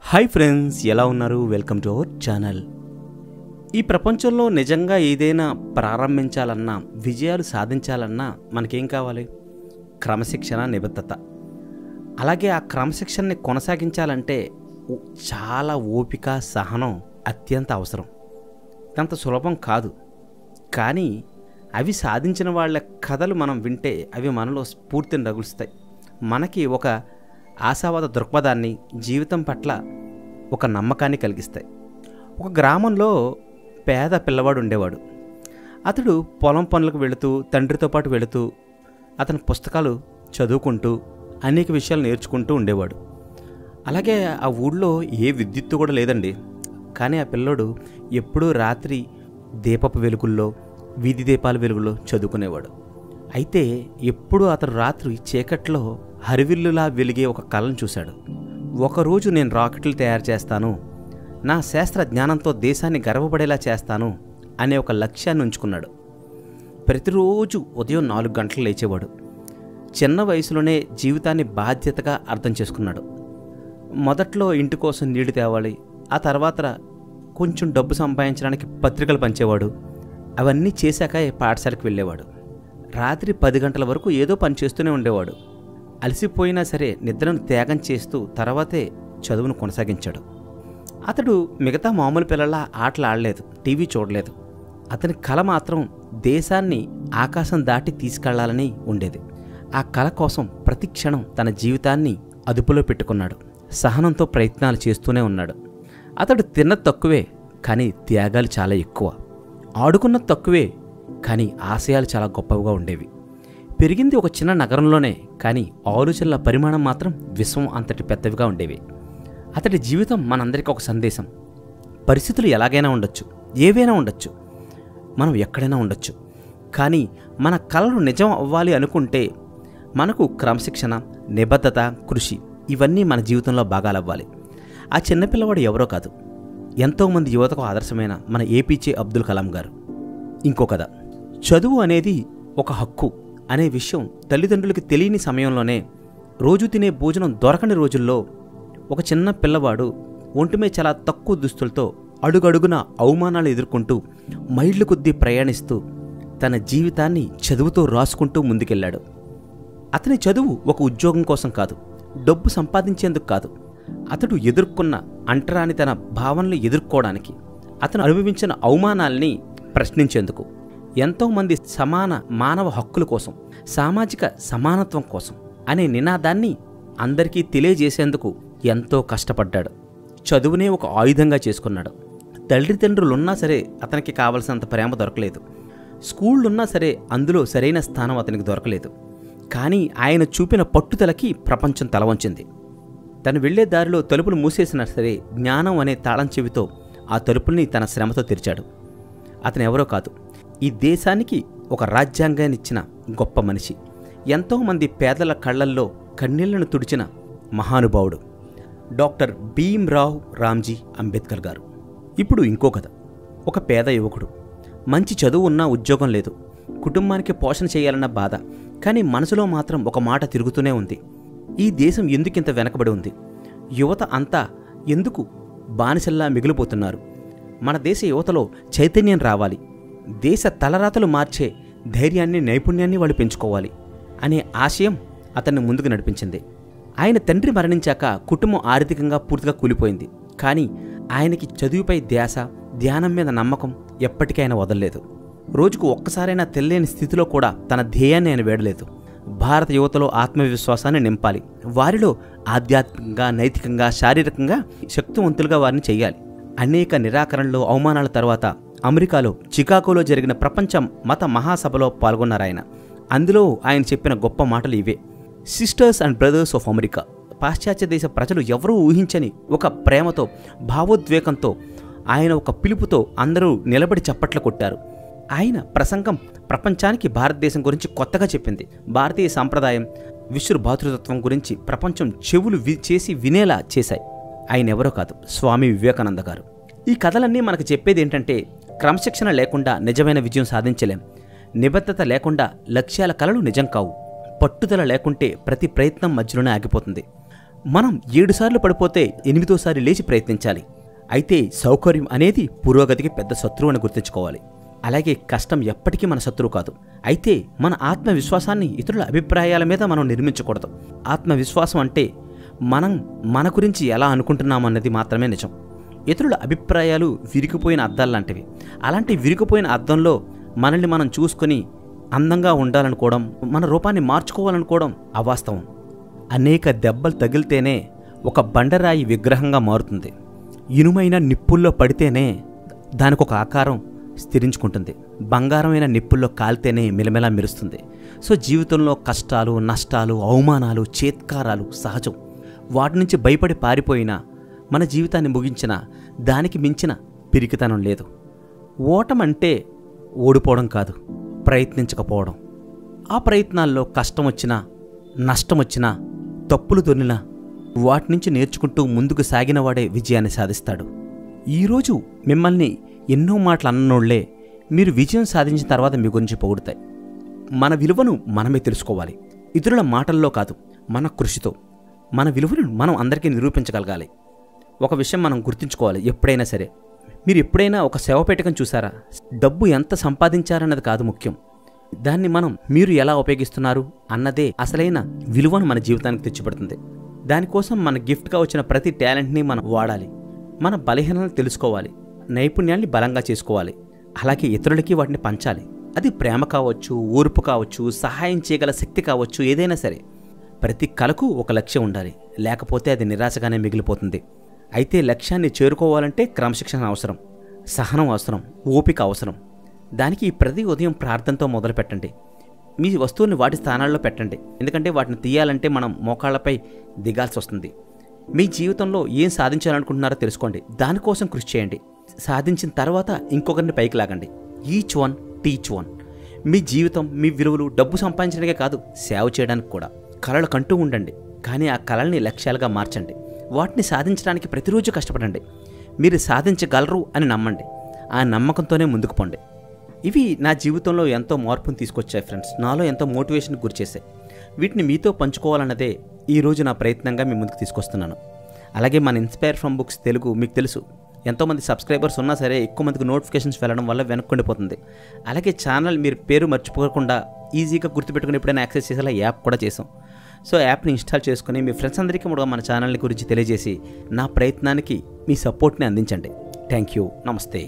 Hi friends, ఎలా ఉన్నారు? Welcome to our channel. ఈ ప్రపంచంలో నిజంగా ఏదైనా ప్రారంభించాలన్నా, విజయాలు సాధించాలన్నా మనకేం కావాలి? క్రమశిక్షణ, నిబద్ధత. అలాగే ఆ క్రమశిక్షణని కొనసాగించాలంటే చాలా ఓపిక, సహనం అత్యంత అవసరం. అంత సులభం కాదు. కానీ అవి సాధించిన వాళ్ళ కథలు మనం వింటే అవి మనలో స్ఫూర్తిని రగులుస్తాయి. మనకి ఒక ఆశావాద దృక్పథాన్ని, జీవితం పట్ల ఒక నమ్మకాన్ని కలిగిస్తాయి. ఒక గ్రామంలో పేద పిల్లవాడు ఉండేవాడు. అతడు పొలం పనులకు వెళుతూ, తండ్రితో పాటు వెళుతూ, అతని పుస్తకాలు చదువుకుంటూ అనేక విషయాలు నేర్చుకుంటూ ఉండేవాడు. అలాగే ఆ ఊళ్ళో ఏ విద్యుత్తు కూడా లేదండి. కానీ ఆ పిల్లోడు ఎప్పుడూ రాత్రి దీపపు వెలుగుల్లో, వీధి దీపాల వెలుగులో చదువుకునేవాడు. అయితే ఎప్పుడూ అతడు రాత్రి చీకట్లో హరివిల్లులా వెలిగే ఒక కళను చూశాడు. ఒకరోజు నేను రాకెట్లు తయారు చేస్తాను, నా శాస్త్ర జ్ఞానంతో దేశాన్ని గర్వపడేలా చేస్తాను అనే ఒక లక్ష్యాన్ని ఉంచుకున్నాడు. ప్రతిరోజు ఉదయం 4 గంటలు లేచేవాడు. చిన్న వయసులోనే జీవితాన్ని బాధ్యతగా అర్థం చేసుకున్నాడు. మొదట్లో ఇంటి కోసం నీళ్లు తేవాలి, ఆ తర్వాత కొంచెం డబ్బు సంపాదించడానికి పత్రికలు పంచేవాడు. అవన్నీ చేశాక పాఠశాలకు వెళ్ళేవాడు. రాత్రి 10 గంటల వరకు ఏదో పని చేస్తూనే ఉండేవాడు. అలసిపోయినా సరే నిద్రను త్యాగం చేస్తూ తర్వాతే చదువును కొనసాగించాడు. అతడు మిగతా మామూలు పిల్లల ఆటలు ఆడలేదు, టీవీ చూడలేదు. అతని కల మాత్రం దేశాన్ని ఆకాశం దాటి తీసుకెళ్లాలని ఉండేది. ఆ కల కోసం ప్రతి క్షణం తన జీవితాన్ని అదుపులో పెట్టుకున్నాడు. సహనంతో ప్రయత్నాలు చేస్తూనే ఉన్నాడు. అతడు తిన్నది తక్కువే, కానీ త్యాగాలు చాలా ఎక్కువ. ఆడుకున్నది తక్కువే, కానీ ఆశయాలు చాలా గొప్పవిగా ఉండేవి. పెరిగింది ఒక చిన్న నగరంలోనే, కానీ ఆలోచనల పరిమాణం మాత్రం విశ్వం అంతటి పెద్దవిగా ఉండేవి. అతడి జీవితం మనందరికీ ఒక సందేశం. పరిస్థితులు ఎలాగైనా ఉండొచ్చు, ఏవైనా ఉండొచ్చు, మనం ఎక్కడైనా ఉండొచ్చు. కానీ మన కలలు నిజం అవ్వాలి అనుకుంటే మనకు క్రమశిక్షణ, నిబద్ధత, కృషి ఇవన్నీ మన జీవితంలో భాగాలవ్వాలి. ఆ చిన్నపిల్లవాడు ఎవరో కాదు, ఎంతోమంది యువతకు ఆదర్శమైన మన ఏపీజే అబ్దుల్ కలాం గారు. ఇంకో కథ. చదువు అనేది ఒక హక్కు అనే విషయం తల్లిదండ్రులకి తెలియని సమయంలోనే, రోజు తినే భోజనం దొరకని రోజుల్లో ఒక చిన్న పిల్లవాడు ఒంటిమే చాలా తక్కువ దుస్తులతో అడుగడుగున అవమానాలు ఎదుర్కొంటూ మైళ్ళ కొద్దీ ప్రయాణిస్తూ తన జీవితాన్ని చదువుతో రాసుకుంటూ ముందుకెళ్ళాడు. అతని చదువు ఒక ఉద్యోగం కోసం కాదు, డబ్బు సంపాదించేందుకు కాదు. అతడు ఎదుర్కొన్న అంటరాని తన భావనలు ఎదుర్కోవడానికి, అతను అనుభవించిన అవమానాల్ని ప్రశ్నించేందుకు, ఎంతోమంది సమాన మానవ హక్కుల కోసం, సామాజిక సమానత్వం కోసం అనే నినాదాన్ని అందరికీ తెలియజేసేందుకు ఎంతో కష్టపడ్డాడు. చదువునే ఒక ఆయుధంగా చేసుకున్నాడు. తల్లిదండ్రులున్నా సరే అతనికి కావలసినంత ప్రేమ దొరకలేదు. స్కూళ్ళున్నా సరే అందులో సరైన స్థానం అతనికి దొరకలేదు. కానీ ఆయన చూపిన పట్టుదలకి ప్రపంచం తలవంచింది. తను వెళ్లే దారిలో తలుపులు మూసేసినా సరే జ్ఞానం అనే తాళం చెవితో ఆ తలుపుల్ని తన శ్రమతో తెరిచాడు. అతను ఎవరో కాదు, ఈ దేశానికి ఒక రాజ్యాంగాన్నిచ్చిన గొప్ప మనిషి. ఎంతోమంది పేదల కళ్లల్లో కన్నీళ్లను తుడిచిన మహానుభావుడు డాక్టర్ భీమ్రావ్ రామ్జీ అంబేద్కర్ గారు. ఇప్పుడు ఇంకో కథ. ఒక పేద యువకుడు, మంచి చదువు ఉన్నా ఉద్యోగం లేదు, కుటుంబానికి పోషణ చేయాలన్న బాధ. కానీ మనసులో మాత్రం ఒక మాట తిరుగుతూనే ఉంది: ఈ దేశం ఎందుకింత వెనకబడి ఉంది? యువత అంతా ఎందుకు బానిసల్లా మిగిలిపోతున్నారు? మన దేశ యువతలో చైతన్యం రావాలి, దేశ తలరాతలు మార్చే ధైర్యాన్ని, నైపుణ్యాన్ని వాళ్ళు పెంచుకోవాలి అనే ఆశయం అతన్ని ముందుకు నడిపించింది. ఆయన తండ్రి మరణించాక కుటుంబం ఆర్థికంగా పూర్తిగా కూలిపోయింది. కానీ ఆయనకి చదువుపై ధ్యాస, ధ్యానం మీద నమ్మకం ఎప్పటికీ ఆయన వదలలేదు. రోజుకు ఒక్కసారైనా తెలియని స్థితిలో కూడా తన ధ్యేయాన్ని ఆయన వేడలేదు. భారత యువతలో ఆత్మవిశ్వాసాన్ని నింపాలి, వారిలో ఆధ్యాత్మికంగా, నైతికంగా, శారీరకంగా శక్తివంతులుగా వారిని చెయ్యాలి. అనేక నిరాకరణలు, అవమానాల తర్వాత అమెరికాలో చికాగోలో జరిగిన ప్రపంచ మత మహాసభలో పాల్గొన్నారాయన. అందులో ఆయన చెప్పిన గొప్ప మాటలు ఇవే: sisters and brothers of America. పాశ్చాత్య దేశ ప్రజలు ఎవరూ ఊహించని ఒక ప్రేమతో, భావోద్వేగంతో, ఆయన ఒక పిలుపుతో అందరూ నిలబడి చప్పట్లు కొట్టారు. ఆయన ప్రసంగం ప్రపంచానికి భారతదేశం గురించి కొత్తగా చెప్పింది. భారతీయ సాంప్రదాయం, విశ్వభాతృత్వం గురించి ప్రపంచం చెవులు చేసి వినేలా చేశాయి. ఆయన ఎవరో కాదు, స్వామి వివేకానంద గారు. ఈ కథలన్నీ మనకు చెప్పేది ఏంటంటే, క్రమశిక్షణ లేకుండా నిజమైన విజయం సాధించలేం. నిబద్ధత లేకుండా లక్ష్యాల కలలు నిజం కావు. పట్టుదల లేకుంటే ప్రతి ప్రయత్నం మధ్యలోనే ఆగిపోతుంది. మనం 7 సార్లు పడిపోతే 8వ సారి లేచి ప్రయత్నించాలి. అయితే సౌకర్యం అనేది పురోగతికి పెద్ద శత్రువు అని గుర్తుంచుకోవాలి. అలాగే కష్టం ఎప్పటికీ మన శత్రువు కాదు. అయితే మన ఆత్మవిశ్వాసాన్ని ఇతరుల అభిప్రాయాల మీద మనం నిర్మించకూడదు. ఆత్మవిశ్వాసం అంటే మనం మన గురించి ఎలా అనుకుంటున్నామన్నది మాత్రమే నిజం. ఇతరుల అభిప్రాయాలు విరిగిపోయిన అద్దాల్లాంటివి. అలాంటి విరిగిపోయిన అద్దంలో మనల్ని మనం చూసుకొని అందంగా ఉండాలనుకోవడం, మన రూపాన్ని మార్చుకోవాలనుకోవడం అవాస్తవం. అనేక దెబ్బలు తగిలితేనే ఒక బండరాయి విగ్రహంగా మారుతుంది. ఇనుమైన నిప్పుల్లో పడితేనే దానికొక ఆకారం స్థిరించుకుంటుంది. బంగారమైన నిప్పుల్లో కాలితేనే మిలమిలా మెరుస్తుంది. సో జీవితంలో కష్టాలు, నష్టాలు, అవమానాలు, చేత్కారాలు సహజం. వాటి నుంచి భయపడి పారిపోయినా, మన జీవితాన్ని ముగించిన దానికి మించిన పిరికితనం లేదు. ఓటమంటే ఓడిపోవడం కాదు, ప్రయత్నించకపోవడం. ఆ ప్రయత్నాల్లో కష్టం వచ్చినా, నష్టం వచ్చినా, తప్పులు దొర్నినా వాటి నుంచి నేర్చుకుంటూ ముందుకు సాగినవాడే విజయాన్ని సాధిస్తాడు. ఈరోజు మిమ్మల్ని ఎన్నో మాటలు అన్నోళ్లే మీరు విజయం సాధించిన తర్వాత మీ గురించి పొగుడుతాయి. మన విలువను మనమే తెలుసుకోవాలి. ఇతరుల మాటల్లో కాదు, మన కృషితో మన విలువను మనం అందరికీ నిరూపించగలగాలి. ఒక విషయం మనం గుర్తుంచుకోవాలి. ఎప్పుడైనా సరే, మీరు ఎప్పుడైనా ఒక శవపేటికను చూసారా? డబ్బు ఎంత సంపాదించారన్నది కాదు ముఖ్యం, దాన్ని మీరు ఎలా ఉపయోగిస్తున్నారు అన్నదే అసలైన విలువను మన జీవితానికి తెచ్చిపెడుతుంది. దానికోసం మన గిఫ్ట్గా వచ్చిన ప్రతి టాలెంట్ని మనం వాడాలి. మన బలహీనతను తెలుసుకోవాలి, నైపుణ్యాన్ని బలంగా చేసుకోవాలి. అలాగే ఇతరులకి వాటిని పంచాలి. అది ప్రేమ కావచ్చు, ఓర్పు కావచ్చు, సహాయం చేయగల శక్తి కావచ్చు, ఏదైనా సరే. ప్రతి కళకు ఒక లక్ష్యం ఉండాలి, లేకపోతే అది నిరాశగానే మిగిలిపోతుంది. అయితే లక్ష్యాన్ని చేరుకోవాలంటే క్రమశిక్షణ అవసరం, సహనం అవసరం, ఓపిక అవసరం. దానికి ప్రతి ఉదయం ప్రార్థనతో మొదలు పెట్టండి. మీ వస్తువుని వాటి స్థానాల్లో పెట్టండి. ఎందుకంటే వాటిని తీయాలంటే మనం మోకాళ్లపై దిగాల్సి వస్తుంది. మీ జీవితంలో ఏం సాధించాలనుకుంటున్నారో తెలుసుకోండి, దానికోసం కృషి చేయండి. సాధించిన తర్వాత ఇంకొకరిని పైకి లాగండి. Each one teach one. మీ జీవితం, మీ విలువలు డబ్బు సంపాదించడానికే కాదు, సేవ చేయడానికి కూడా. కలలు కంటూ ఉండండి, కానీ ఆ కలల్ని లక్ష్యాలుగా మార్చండి. వాటిని సాధించడానికి ప్రతిరోజు కష్టపడండి. మీరు సాధించగలరు అని నమ్మండి. ఆ నమ్మకంతోనే ముందుకు పోండి. ఇవి నా జీవితంలో ఎంతో మార్పును తీసుకొచ్చాయి ఫ్రెండ్స్. నాలో ఎంతో మోటివేషన్ గురిచేశాయి. వీటిని మీతో పంచుకోవాలన్నదే ఈరోజు నా ప్రయత్నంగా మీ ముందుకు తీసుకొస్తున్నాను. అలాగే మన ఇన్స్పైర్ ఫ్రమ్ బుక్స్ తెలుగు మీకు తెలుసు, ఎంతోమంది సబ్స్క్రైబర్స్ ఉన్నా సరే ఎక్కువ మందికి నోటిఫికేషన్స్ వెళ్ళడం వల్ల వెనక్కుండిపోతుంది. అలాగే ఛానల్ మీరు పేరు మర్చిపోకుండా ఈజీగా గుర్తుపెట్టుకుని ఎప్పుడైనా యాక్సెస్ చేసేలా యాప్ కూడా చేసాం. సో యాప్ని ఇన్స్టాల్ చేసుకుని మీ ఫ్రెండ్స్ అందరికీ కూడా మన ఛానల్ని గురించి తెలియజేసి నా ప్రయత్నానికి మీ సపోర్ట్ని అందించండి. Thank you. నమస్తే.